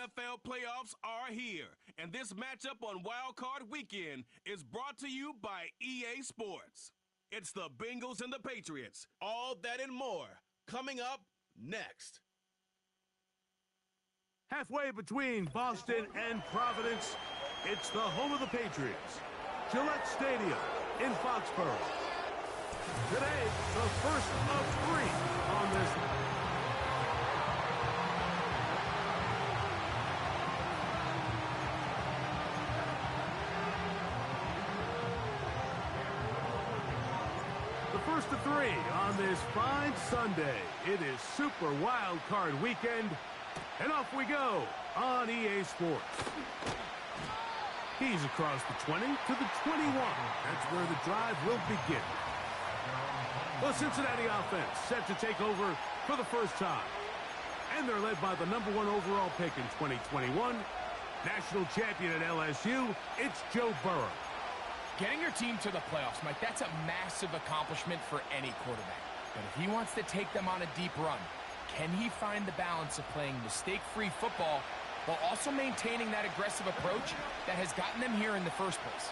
NFL playoffs are here, and this matchup on Wild Card Weekend is brought to you by EA Sports. It's the Bengals and the Patriots. All that and more coming up next. Halfway between Boston and Providence, it's the home of the Patriots, Gillette Stadium in Foxborough. Today, the first of 3 on this. The first of 3 on this fine Sunday. It is Super Wild Card Weekend. And off we go on EA Sports. He's across the 20 to the 21. That's where the drive will begin. The Cincinnati offense set to take over for the first time. And they're led by the #1 overall pick in 2021. National champion at LSU, it's Joe Burrow. Getting your team to the playoffs, Mike, that's a massive accomplishment for any quarterback. But if he wants to take them on a deep run, can he find the balance of playing mistake-free football while also maintaining that aggressive approach that has gotten them here in the first place?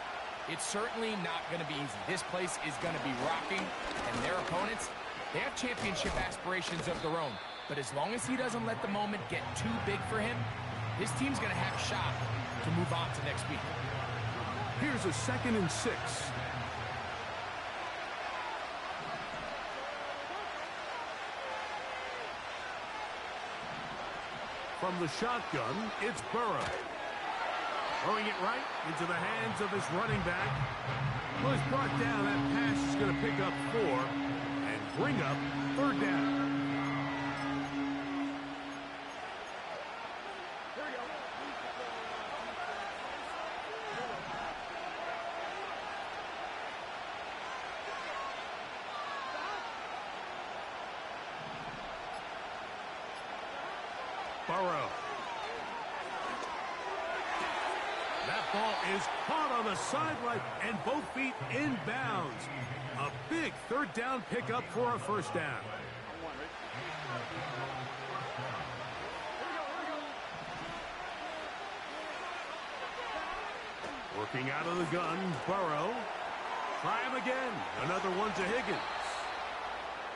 It's certainly not going to be easy. This place is going to be rocking, and their opponents, they have championship aspirations of their own. But as long as he doesn't let the moment get too big for him, his team's going to have a shot to move on to next week. Here's a 2nd and 6. From the shotgun, it's Burrow. Throwing it right into the hands of his running back. Well, he's brought down. That pass is going to pick up 4 and bring up 3rd down. Burrow. That ball is caught on the sideline and both feet in bounds. A big 3rd down pickup for a 1st down. Working out of the gun, Burrow. Try him again. Another one to Higgins.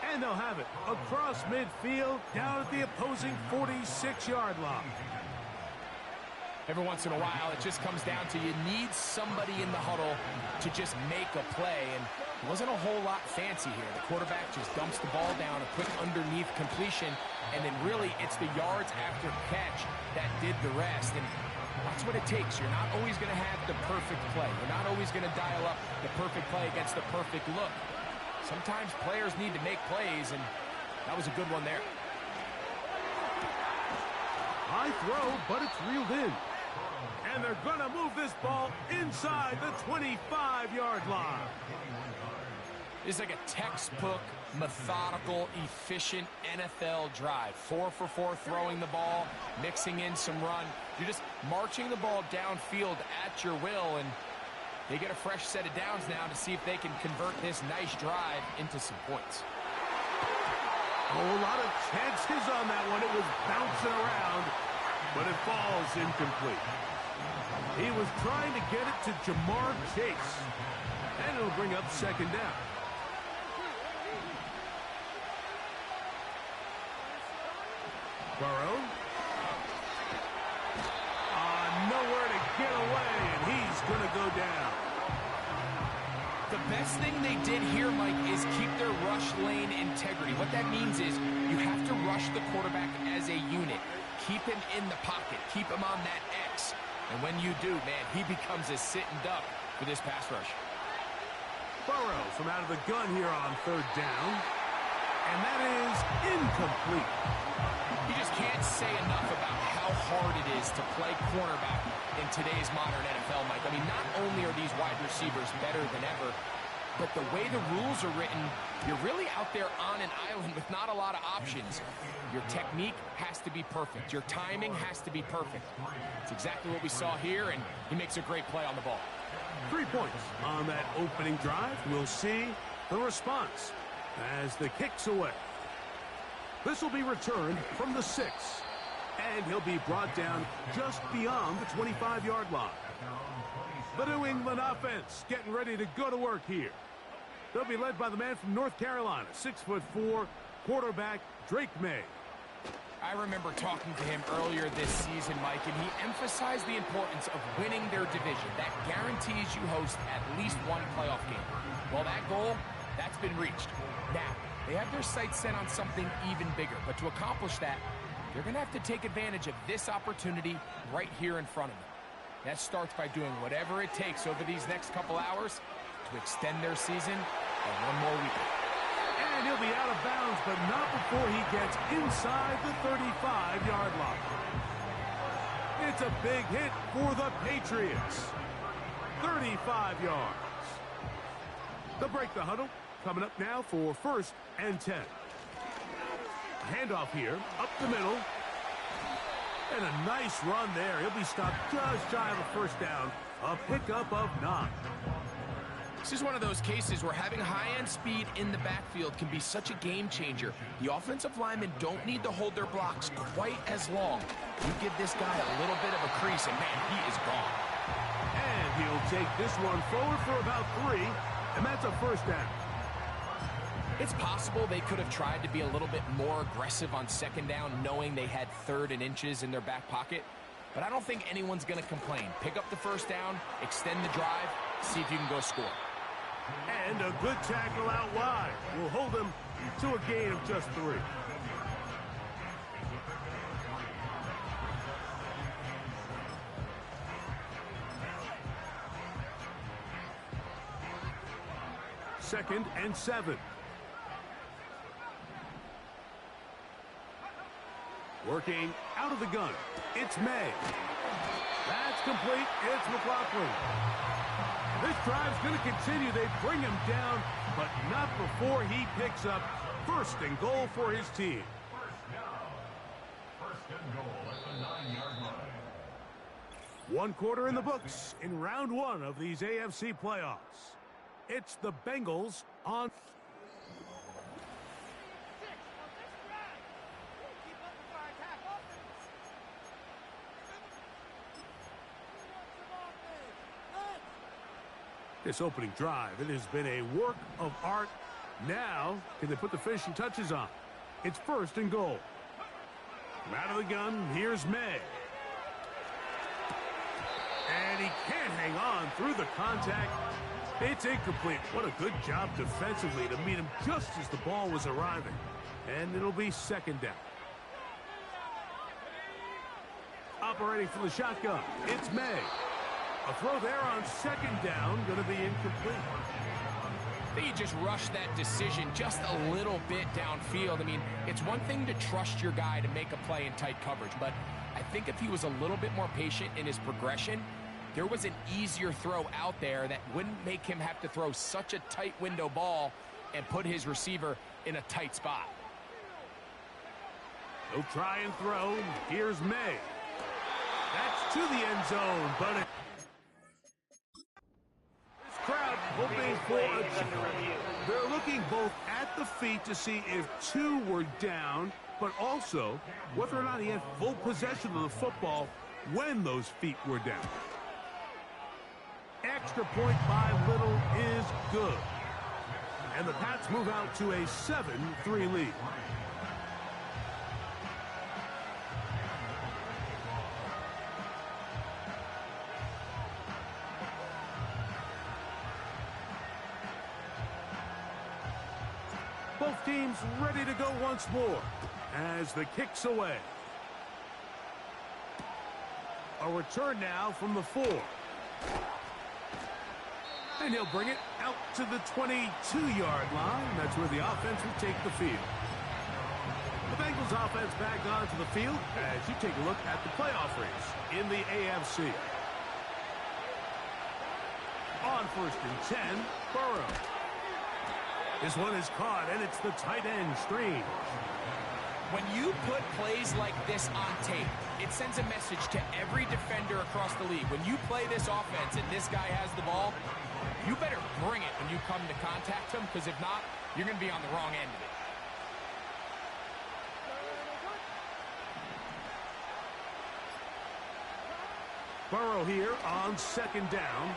And they'll have it across midfield, down at the opposing 46-yard line. Every once in a while, it just comes down to you need somebody in the huddle to just make a play. And it wasn't a whole lot fancy here. The quarterback just dumps the ball down, a quick underneath completion, and then really it's the yards after catch that did the rest. And that's what it takes. You're not always going to have the perfect play. You're not always going to dial up the perfect play against the perfect look. Sometimes players need to make plays, and that was a good one there. High throw, but it's reeled in. And they're going to move this ball inside the 25-yard line. It's like a textbook, methodical, efficient NFL drive. 4 for 4 throwing the ball, mixing in some run. You're just marching the ball downfield at your will, and they get a fresh set of downs now to see if they can convert this nice drive into some points. Oh, a lot of chances on that one. It was bouncing around, but it falls incomplete. He was trying to get it to Jamar Chase, and it'll bring up 2nd down. Burrow. Nowhere to get away, and he's going to go down. The best thing they did here, Mike, is keep their rush lane integrity. What that means is you have to rush the quarterback as a unit. Keep him in the pocket. Keep him on that X. And when you do, man, he becomes a sitting duck for this pass rush. Burrow from out of the gun here on 3rd down. And that is incomplete. You just can't say enough about how hard it is to play cornerback in today's modern NFL, Mike. I mean, not only are these wide receivers better than ever, but the way the rules are written, you're really out there on an island with not a lot of options. Your technique has to be perfect. Your timing has to be perfect. It's exactly what we saw here, and he makes a great play on the ball. 3 points on that opening drive. We'll see the response as the kick's away. This will be returned from the 6. And he'll be brought down just beyond the 25-yard line. The New England offense getting ready to go to work here. They'll be led by the man from North Carolina, 6'4", quarterback Drake May. I remember talking to him earlier this season, Mike, and he emphasized the importance of winning their division. That guarantees you host at least one playoff game. Well, that goal, that's been reached. Now, they have their sights set on something even bigger, but to accomplish that, they're going to have to take advantage of this opportunity right here in front of them. That starts by doing whatever it takes over these next couple hours to extend their season by one more week. And he'll be out of bounds, but not before he gets inside the 35-yard line. It's a big hit for the Patriots. 35 yards. They'll break the huddle. Coming up now for 1st and 10. Handoff here, up the middle. And a nice run there. He'll be stopped just shy of a first down. A pickup of 9. This is one of those cases where having high-end speed in the backfield can be such a game changer. The offensive linemen don't need to hold their blocks quite as long. You give this guy a little bit of a crease, and man, he is gone. And he'll take this one forward for about 3, and that's a first down. It's possible they could have tried to be a little bit more aggressive on second down, knowing they had 3rd and inches in their back pocket. But I don't think anyone's going to complain. Pick up the first down, extend the drive, see if you can go score. And a good tackle out wide will hold him to a gain of just 3. Second and 7. Working out of the gun. It's May. That's complete. It's McLaughlin. This drive's going to continue. They bring him down, but not before he picks up 1st and goal for his team. First and goal at the 9-yard line. 1 quarter in the books in round 1 of these AFC playoffs. It's the Bengals on. This opening drive, it has been a work of art. Now, can they put the finishing touches on? It's 1st and goal. From out of the gun, here's May. And he can't hang on through the contact. It's incomplete. What a good job defensively to meet him just as the ball was arriving. And it'll be 2nd down. Operating from the shotgun, it's May. A throw there on 2nd down, going to be incomplete. I think he just rushed that decision just a little bit downfield. I mean, it's one thing to trust your guy to make a play in tight coverage, but I think if he was a little bit more patient in his progression, there was an easier throw out there that wouldn't make him have to throw such a tight window ball and put his receiver in a tight spot. He'll try and throw. Here's May. That's to the end zone, but it... This crowd hoping for a... They're looking both at the feet to see if 2 were down, but also whether or not he had full possession of the football when those feet were down. Extra point by Little is good. And the Pats move out to a 7-3 lead. Both teams ready to go once more as the kick's away. A return now from the 4. And he'll bring it out to the 22-yard line. That's where the offense will take the field. The Bengals offense back onto the field as you take a look at the playoff race in the AFC. On 1st and 10, Burrow. This one is caught, and it's the tight end, Strange. When you put plays like this on tape, it sends a message to every defender across the league. When you play this offense and this guy has the ball, you better bring it when you come to contact him, because if not, you're going to be on the wrong end of it. Burrow here on second down.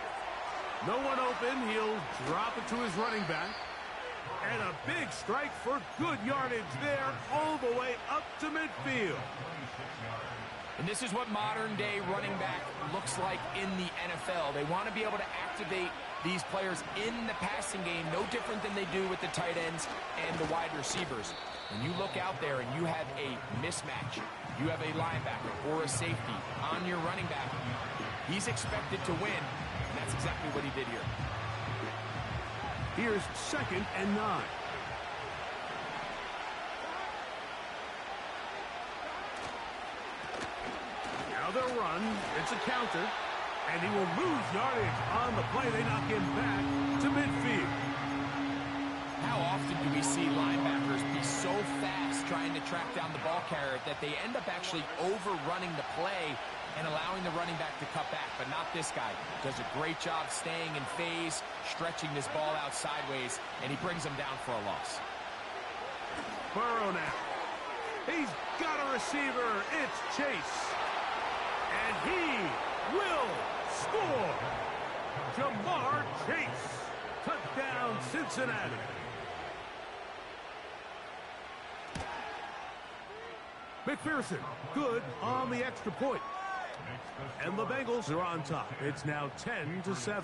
No one open. He'll drop it to his running back. And a big strike for good yardage there all the way up to midfield. And this is what modern-day running back looks like in the NFL. They want to be able to activate these players in the passing game, no different than they do with the tight ends and the wide receivers. When you look out there and you have a mismatch, you have a linebacker or a safety on your running back, he's expected to win, and that's exactly what he did here. Here's 2nd and 9. Now they'll run. It's a counter. And he will lose yardage on the play. They knock him back to midfield. How often do we see linebackers be so fast trying to track down the ball carrier that they end up actually overrunning the play and allowing the running back to cut back? But not this guy. Does a great job staying in phase, stretching this ball out sideways, and he brings him down for a loss. Burrow now. He's got a receiver. It's Chase. And he will score. Jamar Chase. Touchdown, Cincinnati. McPherson, good on the extra point. And the Bengals are on top. It's now 10-7.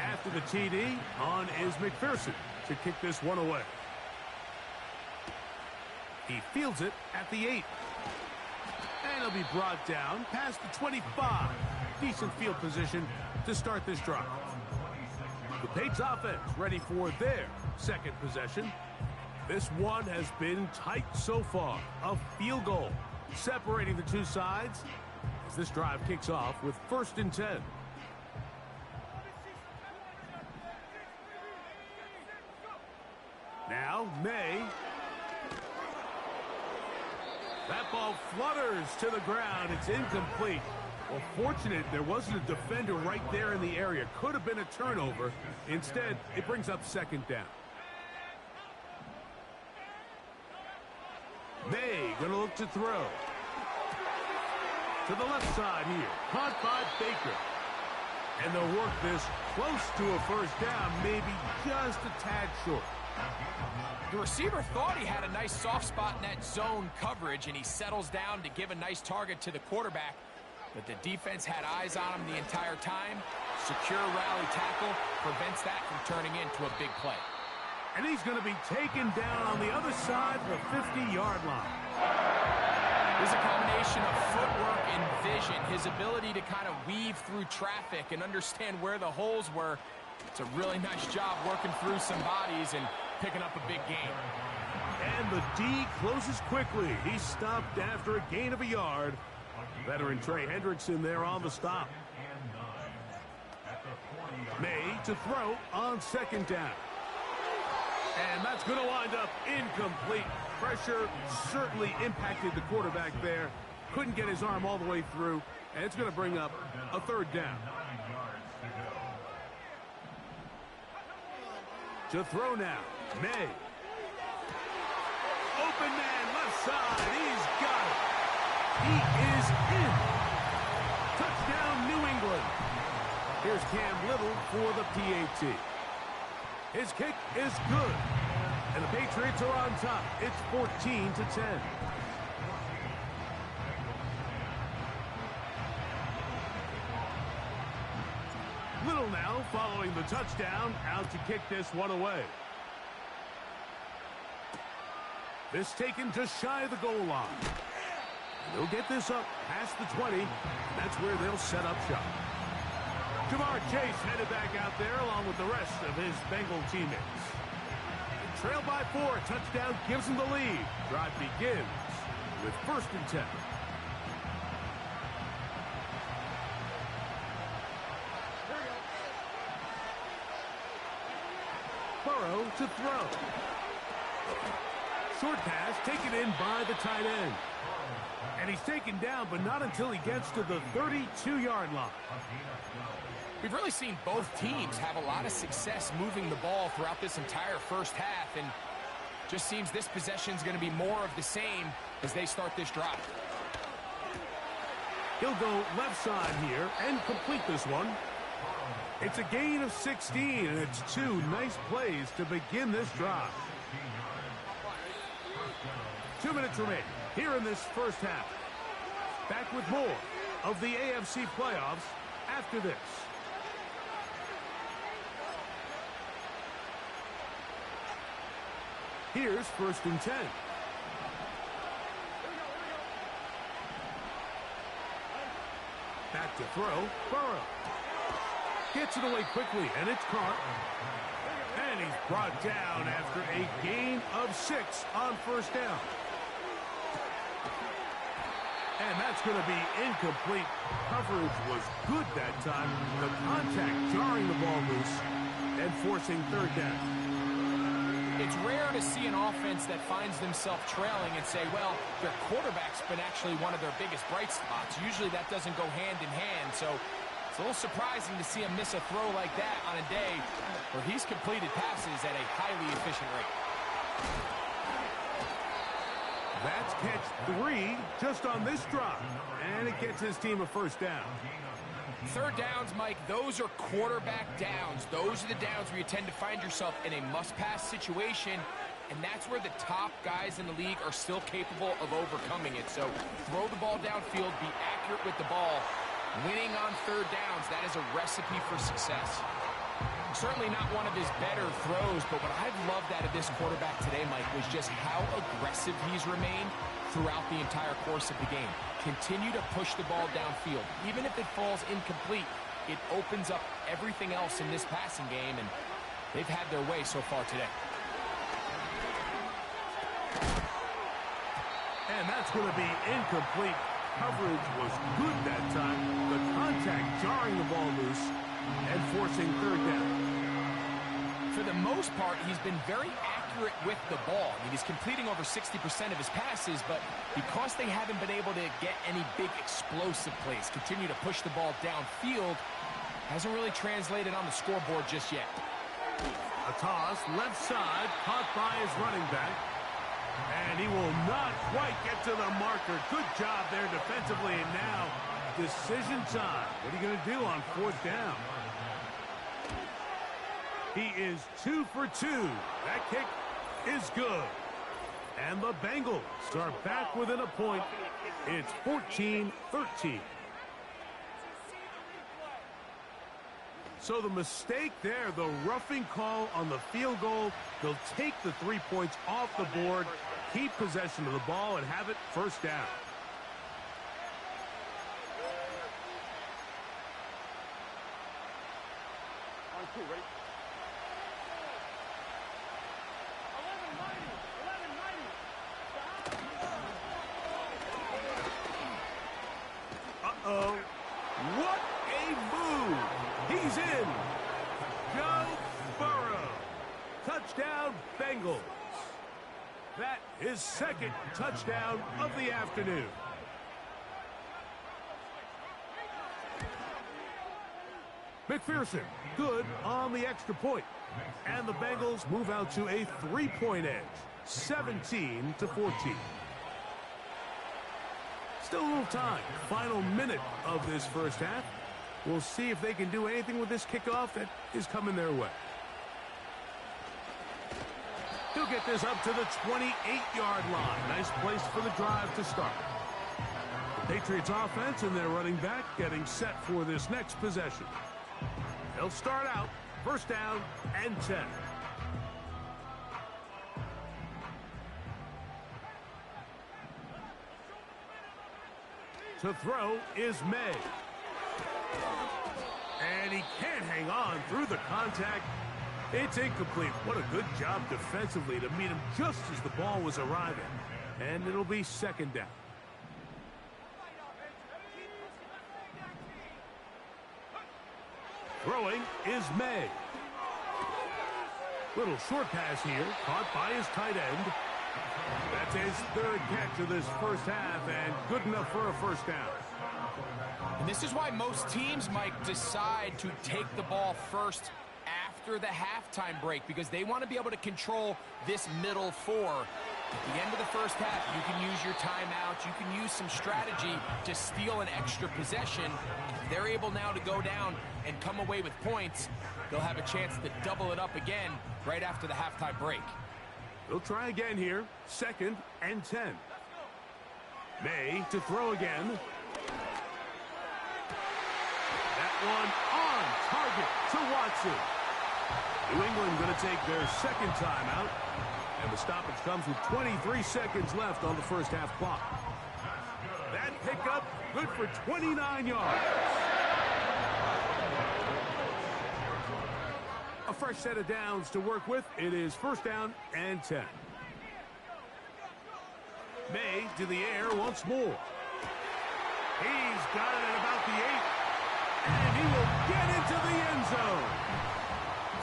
After the TD, on is McPherson to kick this one away. He fields it at the 8. And he'll be brought down past the 25. Decent field position to start this drive. The Patriots offense ready for their second possession. This one has been tight so far. A field goal separating the two sides as this drive kicks off with 1st and 10. Now, May. That ball flutters to the ground. It's incomplete. Well, fortunate there wasn't a defender right there in the area. Could have been a turnover. Instead, it brings up 2nd down. May gonna look to throw. To the left side here. Caught by Baker. And they'll work this close to a 1st down, maybe just a tad short. The receiver thought he had a nice soft spot in that zone coverage, and he settles down to give a nice target to the quarterback. But the defense had eyes on him the entire time. Secure rally tackle prevents that from turning into a big play. And he's going to be taken down on the other side of the 50-yard line. There's a combination of footwork and vision, his ability to kind of weave through traffic and understand where the holes were. It's a really nice job working through some bodies and picking up a big gain. And the D closes quickly. He stopped after a gain of a yard. Veteran Trey Hendrickson there on the stop. May to throw on 2nd down. And that's going to wind up incomplete. Pressure certainly impacted the quarterback there. Couldn't get his arm all the way through. And it's going to bring up a 3rd down. To throw now, May. Open man, left side, he's got it. He is in. Touchdown, New England. Here's Cam Little for the PAT. His kick is good. And the Patriots are on top. It's 14-10. Little now following the touchdown, out to kick this one away. This taken just shy of the goal line. They'll get this up past the 20. That's where they'll set up shop. Jamar Chase headed back out there along with the rest of his Bengal teammates. Trailed by 4, touchdown gives them the lead. Drive begins with 1st and 10. Burrow to throw. Short pass taken in by the tight end. And he's taken down, but not until he gets to the 32-yard line. We've really seen both teams have a lot of success moving the ball throughout this entire first half, and Just seems this possession is going to be more of the same as they start this drive. He'll go left side here and complete this one. It's a gain of 16, and it's two nice plays to begin this drive. 2 minutes remain here in this first half. Back with more of the AFC playoffs after this. Here's 1st and 10. Back to throw. Burrow gets it away quickly, and it's caught. And he's brought down after a gain of 6 on 1st down. And that's going to be incomplete. Coverage was good that time. The contact jarring the ball loose and forcing 3rd down. It's rare to see an offense that finds themselves trailing and say, well, their quarterback's been actually one of their biggest bright spots. Usually that doesn't go hand in hand, so it's a little surprising to see him miss a throw like that on a day where he's completed passes at a highly efficient rate. That's catch 3 just on this drive, and it gets his team a 1st down. 3rd downs, Mike, those are quarterback downs. Those are the downs where you tend to find yourself in a must-pass situation, and that's where the top guys in the league are still capable of overcoming it. So throw the ball downfield, be accurate with the ball. Winning on 3rd downs, that is a recipe for success. Certainly not one of his better throws, but what I've loved out of this quarterback today, Mike, was just how aggressive he's remained throughout the entire course of the game. Continue to push the ball downfield. Even if it falls incomplete, it opens up everything else in this passing game, and they've had their way so far today. And that's going to be incomplete. Coverage was good that time. The contact jarring the ball loose and forcing 3rd down. For the most part, he's been very accurate with the ball. I mean, he's completing over 60% of his passes, but because they haven't been able to get any big explosive plays, continue to push the ball downfield, hasn't really translated on the scoreboard just yet. A toss, left side, caught by his running back. And he will not quite get to the marker. Good job there defensively, and now decision time. What are you going to do on 4th down? He is 2 for 2. That kick is good. And the Bengals are back within a point. It's 14-13. So the mistake there, the roughing call on the field goal, they'll take the 3 points off the board, keep possession of the ball, and have it 1st down. On 2, ready? 11-90. Uh-oh. What a move. He's in. Joe Burrow. Touchdown, Bengals. That is 2nd touchdown of the afternoon. McPherson, good on the extra point. And the Bengals move out to a 3-point edge, 17-14. Still a little time. Final minute of this first half. We'll see if they can do anything with this kickoff that is coming their way. He'll get this up to the 28-yard line. Nice place for the drive to start. The Patriots offense and their running back getting set for this next possession. They'll start out 1st down and 10. To throw is May. And he can't hang on through the contact. It's incomplete. What a good job defensively to meet him just as the ball was arriving. And it'll be 2nd down. Throwing is May. Little short pass here, caught by his tight end. That's his 3rd catch of this first half, and good enough for a 1st down. And this is why most teams might decide to take the ball first after the halftime break because they want to be able to control this middle four. At the end of the first half, you can use your timeouts. You can use some strategy to steal an extra possession. If they're able now to go down and come away with points, they'll have a chance to double it up again right after the halftime break. They'll try again here. 2nd and 10. May to throw again. That one on target to Watson. New England going to take their second timeout. And the stoppage comes with 23 seconds left on the first half clock. That pickup good for 29 yards. A fresh set of downs to work with. It is 1st down and 10. May to the air once more. He's got it at about the 8. And he will get into the end zone.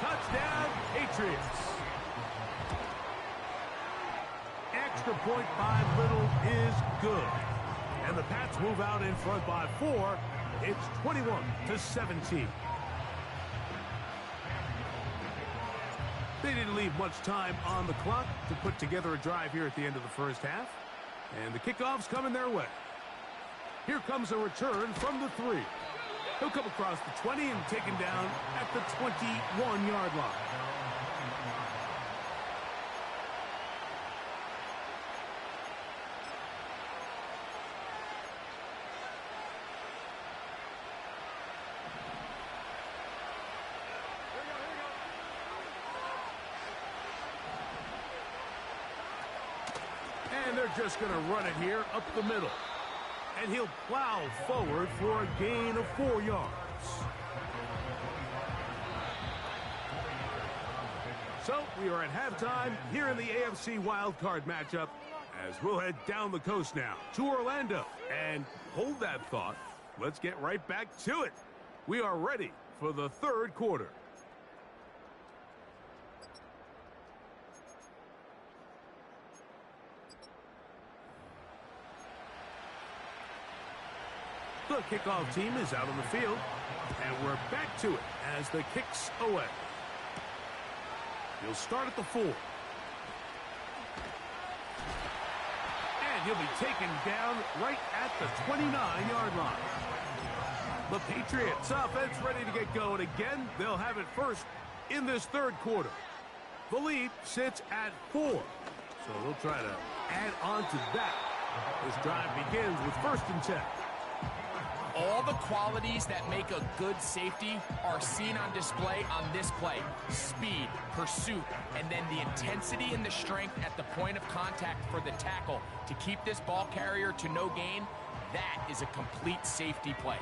Touchdown, Patriots. Extra point by Little is good. And the Pats move out in front by 4. It's 21-17. They didn't leave much time on the clock to put together a drive here at the end of the first half. And the kickoff's coming their way. Here comes a return from the 3. He'll come across the 20 and taken down at the 21-yard line. And they're just going to run it here up the middle. And he'll plow forward for a gain of 4 yards. So we are at halftime here in the AFC wildcard matchup as we'll head down the coast now to Orlando. And hold that thought. Let's get right back to it. We are ready for the third quarter. The kickoff team is out on the field, and we're back to it as the kick's away. He'll start at the 4. And he'll be taken down right at the 29-yard line. The Patriots offense ready to get going again. They'll have it first in this third quarter. The lead sits at 4, so they'll try to add on to that. This drive begins with 1st and 10. All the qualities that make a good safety are seen on display on this play. Speed, pursuit, and then the intensity and the strength at the point of contact for the tackle to keep this ball carrier to no gain. That is a complete safety play.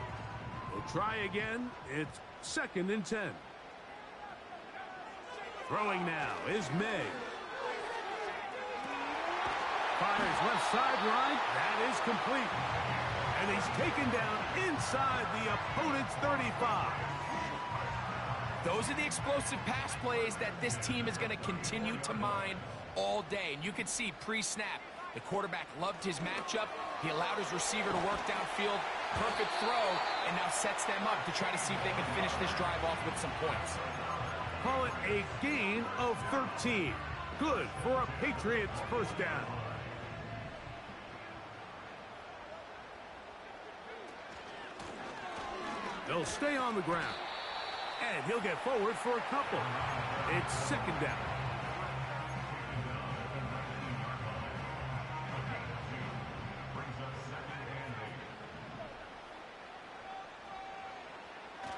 We'll try again. It's 2nd and 10. Throwing now is May. Fires left sideline. That is complete. And he's taken down inside the opponent's 35. Those are the explosive pass plays that this team is going to continue to mine all day. And you can see pre-snap, the quarterback loved his matchup. He allowed his receiver to work downfield. Perfect throw, and now sets them up to try to see if they can finish this drive off with some points. Call it a gain of 13. Good for a Patriots first down. They'll stay on the ground. And he'll get forward for a couple. It's 2nd down.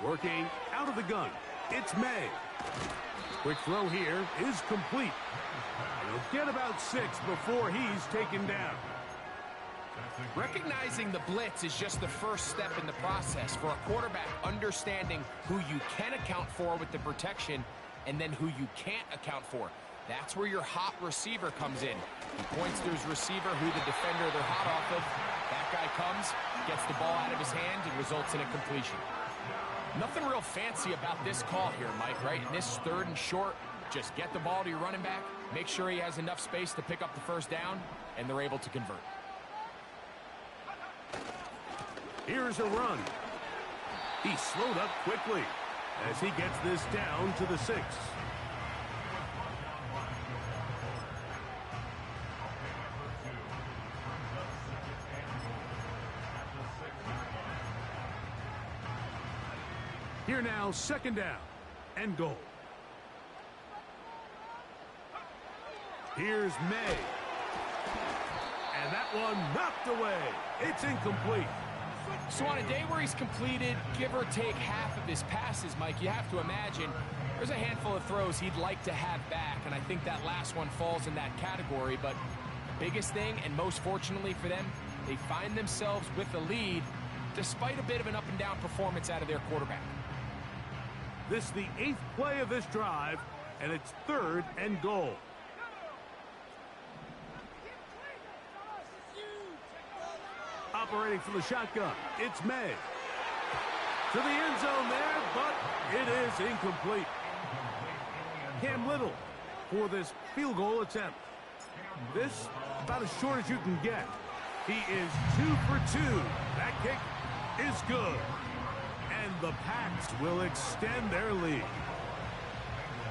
Working out of the gun. It's May. Quick throw here is complete. He'll get about 6 before he's taken down. Recognizing the blitz is just the first step in the process for a quarterback, understanding who you can account for with the protection and then who you can't account for. That's where your hot receiver comes in. He points to his receiver who the defender they're hot off of. That guy comes, gets the ball out of his hand, and results in a completion. Nothing real fancy about this call here, Mike, right? In this 3rd and short, just get the ball to your running back, make sure he has enough space to pick up the first down, and they're able to convert. Here's a run. He slowed up quickly. as he gets this down to the 6. Here now, second down and goal. Here's May. And that one knocked away. It's incomplete. So on a day where he's completed, give or take half of his passes, Mike, you have to imagine there's a handful of throws he'd like to have back, and I think that last one falls in that category. But biggest thing, and most fortunately for them, they find themselves with the lead despite a bit of an up-and-down performance out of their quarterback. This is the 8th play of this drive, and it's 3rd and goal. Operating from the shotgun, it's May. To the end zone there, but it is incomplete. Cam Little for this field goal attempt. This about as short as you can get. He is 2 for 2. That kick is good. And the Pats will extend their lead.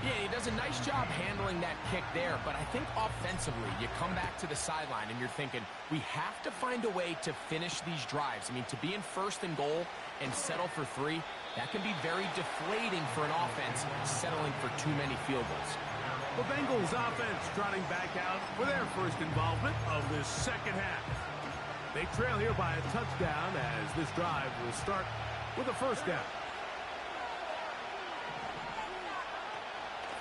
Yeah, he does a nice job handling that kick there, but I think offensively, you come back to the sideline and you're thinking, we have to find a way to finish these drives. I mean, to be in 1st and goal and settle for 3, that can be very deflating for an offense settling for too many field goals. The Bengals offense trotting back out for their first involvement of this second half. They trail here by a touchdown as this drive will start with a first down.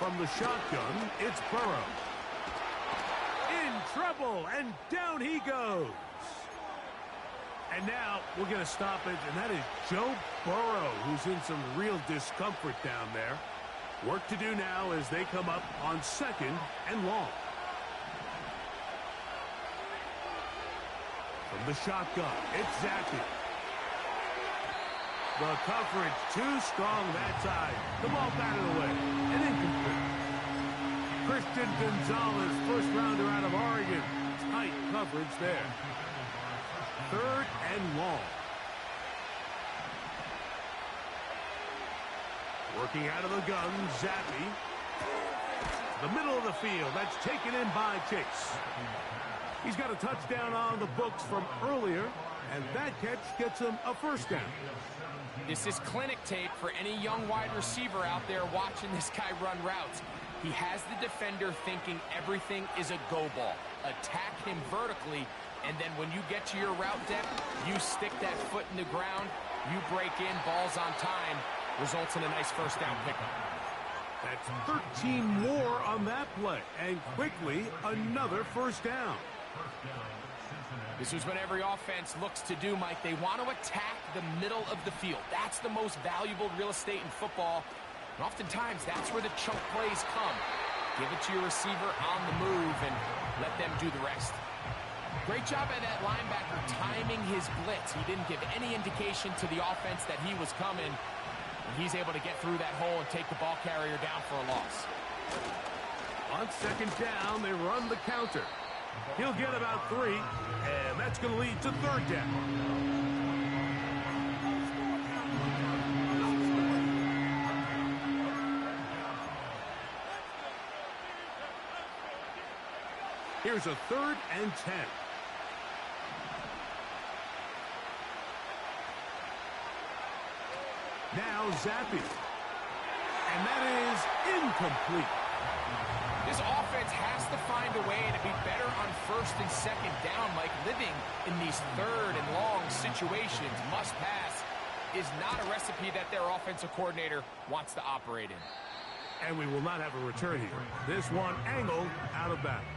From the shotgun, it's Burrow. In trouble, and down he goes. And now we'll get a stoppage, and that is Joe Burrow, who's in some real discomfort down there. Work to do now as they come up on 2nd and long. From the shotgun, it's Zappi. The coverage too strong that time. The ball batted away and incomplete. Christian Gonzalez, first rounder out of Oregon. Tight coverage there. 3rd and long. Working out of the gun, Zappi. The middle of the field. That's taken in by Chase. He's got a touchdown on the books from earlier, and that catch gets him a first down. This is clinic tape for any young wide receiver out there watching this guy run routes. He has the defender thinking everything is a go ball. Attack him vertically, and then when you get to your route depth, you stick that foot in the ground, you break in, balls on time, results in a nice first down pickup. That's 13 more on that play, and quickly another first down. This is what every offense looks to do, Mike. They want to attack the middle of the field. That's the most valuable real estate in football. And oftentimes, that's where the chunk plays come. Give it to your receiver on the move and let them do the rest. Great job by that linebacker timing his blitz. He didn't give any indication to the offense that he was coming. And he's able to get through that hole and take the ball carrier down for a loss. On 2nd down, they run the counter. He'll get about 3, and that's going to lead to 3rd down. Here's a 3rd and 10. Now Zappi. And that is incomplete. This offense has to find a way to be better on 1st and 2nd down. Like living in these 3rd and long situations, must pass, is not a recipe that their offensive coordinator wants to operate in. And we will not have a return here. This one angled out of bounds.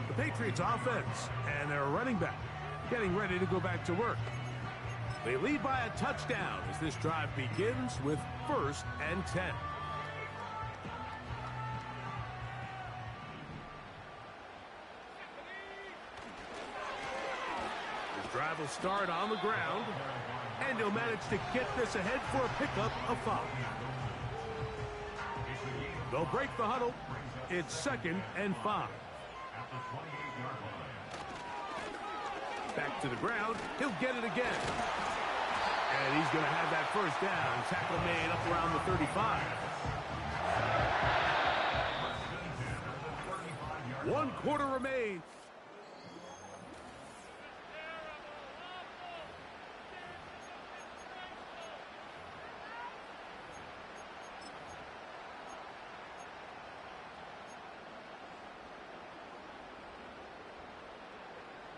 The Patriots offense and their running back getting ready to go back to work. They lead by a touchdown as this drive begins with 1st and 10. Drive will start on the ground, and he'll manage to get this ahead for a pickup of 5. They'll break the huddle. It's 2nd and 5. Back to the ground. He'll get it again. And he's going to have that first down. Tackle made up around the 35. 1 quarter remains.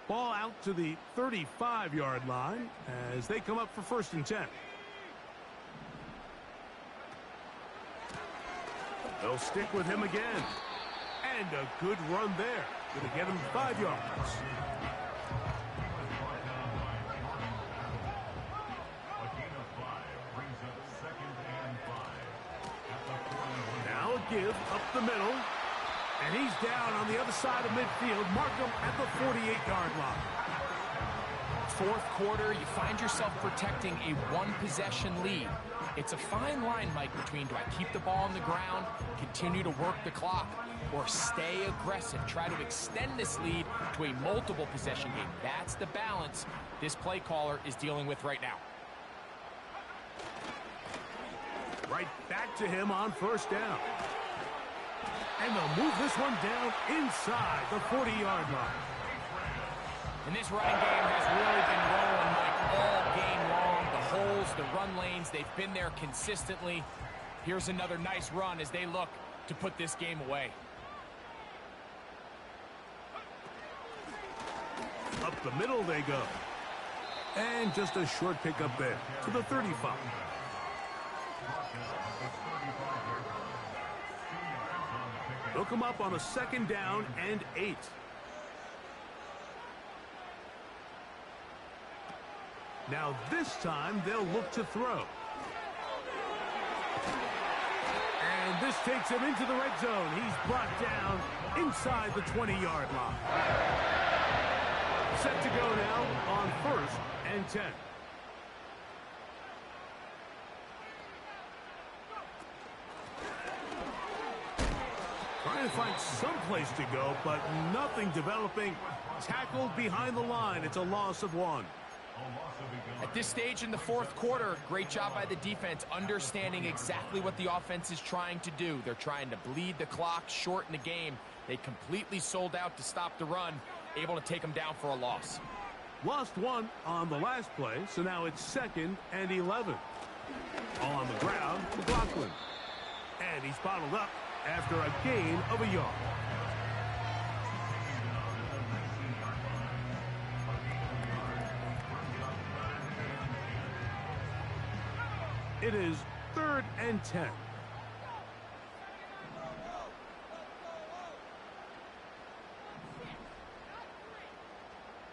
Ball out to the 35-yard line as they come up for 1st and 10. They'll stick with him again. And a good run there. Going to get him 5 yards. Now a give up the middle. And he's down on the other side of midfield. Mark him at the 48-yard line. 4th quarter, you find yourself protecting a 1-possession lead. It's a fine line, Mike, between do I keep the ball on the ground, continue to work the clock, or stay aggressive, try to extend this lead to a multiple possession game. That's the balance this play caller is dealing with right now. Right back to him on 1st down. And they'll move this one down inside the 40-yard line. And this running game has really been rolling, Mike, all game long. The holes, the run lanes, they've been there consistently. Here's another nice run as they look to put this game away. Up the middle they go. And just a short pickup there to the 35. They'll come up on a 2nd down and 8. Now this time they'll look to throw. And this takes him into the red zone. He's brought down inside the 20-yard line. Set to go now on 1st and 10. Trying to find some place to go, but nothing developing. Tackled behind the line. It's a loss of 1. At this stage in the 4th quarter, great job by the defense understanding exactly what the offense is trying to do. They're trying to bleed the clock, shorten the game. They completely sold out to stop the run, able to take them down for a loss. Lost 1 on the last play, so now it's 2nd and 11. All on the ground, McLaughlin. And he's bottled up after a gain of a yard. It is 3rd and 10.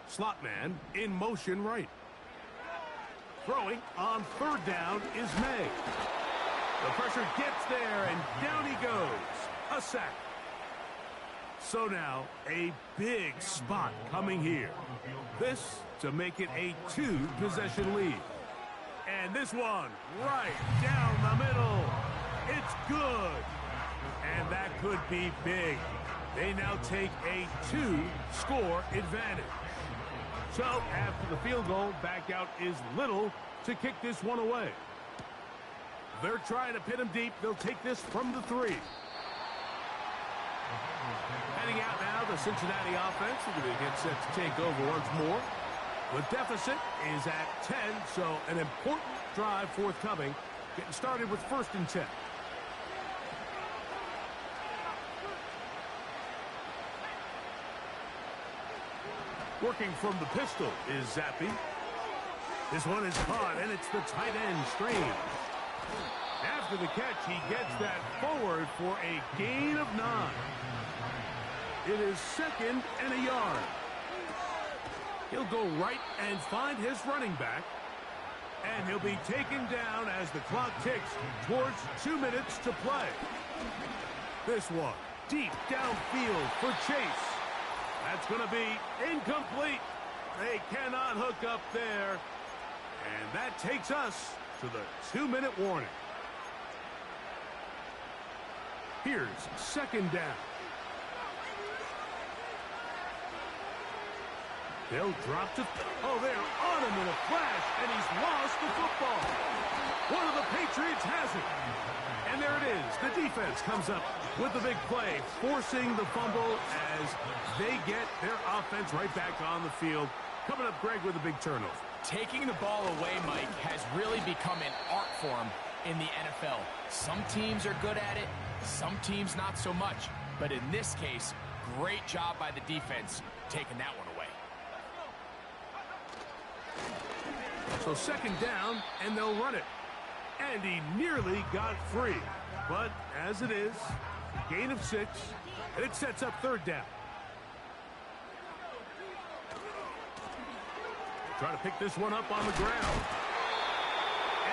Slot man in motion right. Throwing on 3rd down is May. The pressure gets there, and down he goes. A sack. So now, a big spot coming here. This to make it a 2-possession lead. And this one, right down the middle. It's good. And that could be big. They now take a 2-score advantage. So, after the field goal, back out is Little to kick this one away. They're trying to pin him deep. They'll take this from the 3. Heading out now, the Cincinnati offense. They're going to get set to take over once more. The deficit is at 10, so an important drive forthcoming. Getting started with 1st and 10. Working from the pistol is Zappi. This one is caught, and it's the tight end, Strange. After the catch, he gets that forward for a gain of 9. It is 2nd and a yard. He'll go right and find his running back. And he'll be taken down as the clock ticks towards 2 minutes to play. This one, deep downfield for Chase. That's going to be incomplete. They cannot hook up there. And that takes us to the 2-minute warning. Here's 2nd down. They'll drop to... Oh, they're on him in a flash, and he's lost the football. One of the Patriots has it. And there it is. The defense comes up with the big play, forcing the fumble as they get their offense right back on the field. Coming up, Greg, with a big turnover. Taking the ball away, Mike, has really become an art form in the NFL. Some teams are good at it, some teams not so much. But in this case, great job by the defense taking that one away. So second down, and they'll run it. And he nearly got free. But as it is, gain of 6, and it sets up third down. Try to pick this one up on the ground.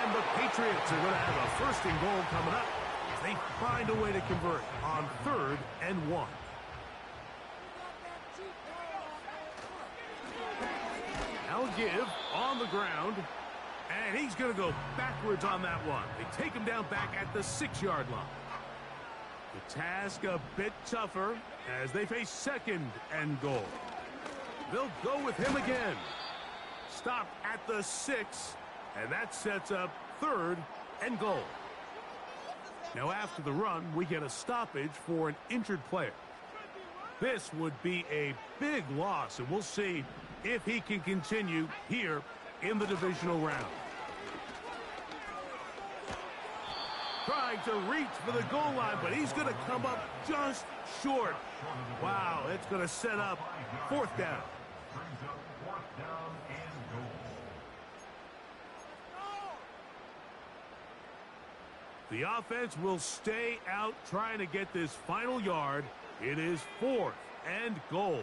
And the Patriots are going to have a first and goal coming up as they find a way to convert on 3rd and 1. Now give on the ground. And he's going to go backwards on that one. They take him down back at the 6-yard line. The task a bit tougher as they face 2nd and goal. They'll go with him again. Stop at the 6, and that sets up 3rd and goal. Now after the run, we get a stoppage for an injured player. This would be a big loss, and we'll see if he can continue here in the divisional round. Trying to reach for the goal line, but he's going to come up just short. Wow, it's going to set up 4th down. The offense will stay out trying to get this final yard. It is 4th and goal.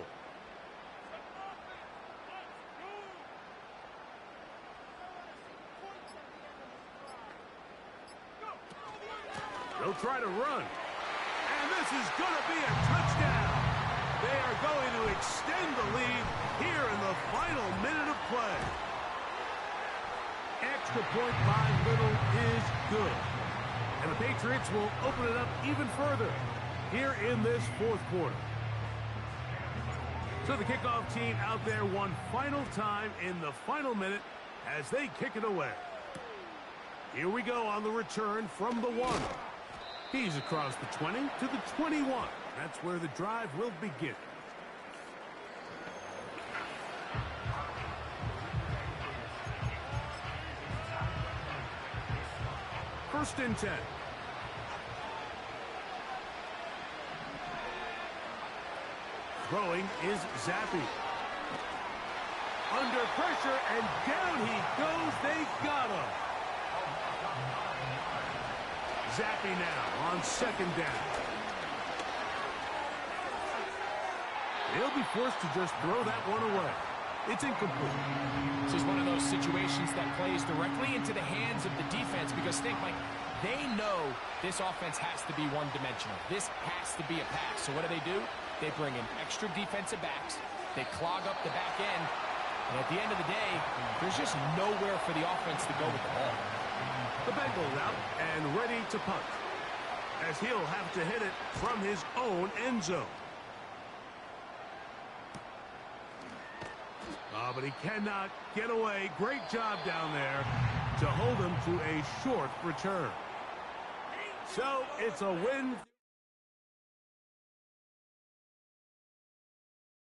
They'll try to run. And this is going to be a touchdown. They are going to extend the lead here in the final minute of play. Extra point by Little is good. And the Patriots will open it up even further here in this 4th quarter. So the kickoff team out there one final time in the final minute as they kick it away. Here we go on the return from the 1. He's across the 20 to the 21. That's where the drive will begin. First and 10. Throwing is Zappi. Under pressure, and down he goes. They got him. Zappi now on 2nd down. He'll be forced to just throw that one away. It's incomplete. This is one of those situations that plays directly into the hands of the defense because think, Mike, they know this offense has to be one-dimensional. This has to be a pass. So what do? They bring in extra defensive backs. They clog up the back end. And at the end of the day, there's just nowhere for the offense to go with the ball. The Bengals out and ready to punt as he'll have to hit it from his own end zone. But he cannot get away. Great job down there to hold him to a short return. So it's a win.